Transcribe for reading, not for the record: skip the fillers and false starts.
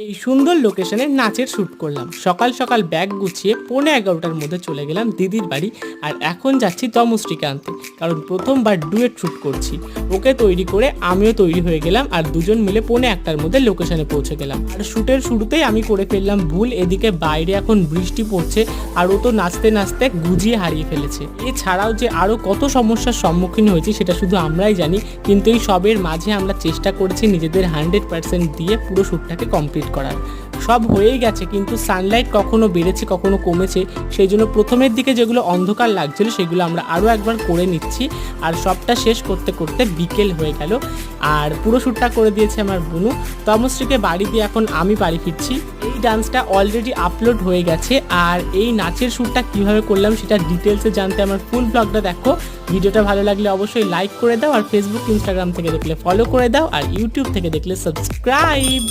এই সুন্দর লোকেশনে নাচের শ্যুট করলাম। সকাল সকাল ব্যাগ গুছিয়ে 11:15টার মধ্যে চলে গেলাম দিদির বাড়ি। আর এখন যাচ্ছি তমশ্রীকে আনতে, কারণ প্রথমবার ডুয়েট শ্যুট করছি। ওকে তৈরি করে আমিও তৈরি হয়ে গেলাম, আর দুজন মিলে 11:15টার মধ্যে লোকেশনে পৌঁছে গেলাম। আর শ্যুটের শুরুতেই আমি করে ফেললাম ভুল। এদিকে বাইরে এখন বৃষ্টি পড়ছে, আর ও তো নাচতে নাচতে গুজিয়ে হারিয়ে ফেলেছে। এছাড়াও যে আরও কত সমস্যার সম্মুখীন হয়েছি সেটা শুধু আমরাই জানি, কিন্তু এই সবের মাঝে আমরা চেষ্টা করেছি নিজেদের 100% দিয়ে পুরো শ্যুটটাকে কমপ্লিট করার। সব হয়েই গেছে, কিন্তু সানলাইট কখনো বেড়েছে কখনো কমেছে, সেই জন্য প্রথমের দিকে যেগুলো অন্ধকার লাগছিল সেগুলো আমরা আরও একবার করে নিচ্ছি। আর সবটা শেষ করতে করতে বিকেল হয়ে গেল, আর পুরো শ্যুটটা করে দিয়েছে আমার বুনু। তমশ্রীকে বাড়ি দিয়ে এখন আমি বাড়ি ফিরছি। এই ডান্সটা অলরেডি আপলোড হয়ে গেছে, আর এই নাচের শ্যুটটা কীভাবে করলাম সেটা ডিটেলসে জানতে আমার ফুল ব্লগটা দেখো। ভিডিওটা ভালো লাগলে অবশ্যই লাইক করে দাও, আর ফেসবুক ইনস্টাগ্রাম থেকে দেখলে ফলো করে দাও, আর ইউটিউব থেকে দেখলে সাবস্ক্রাইব।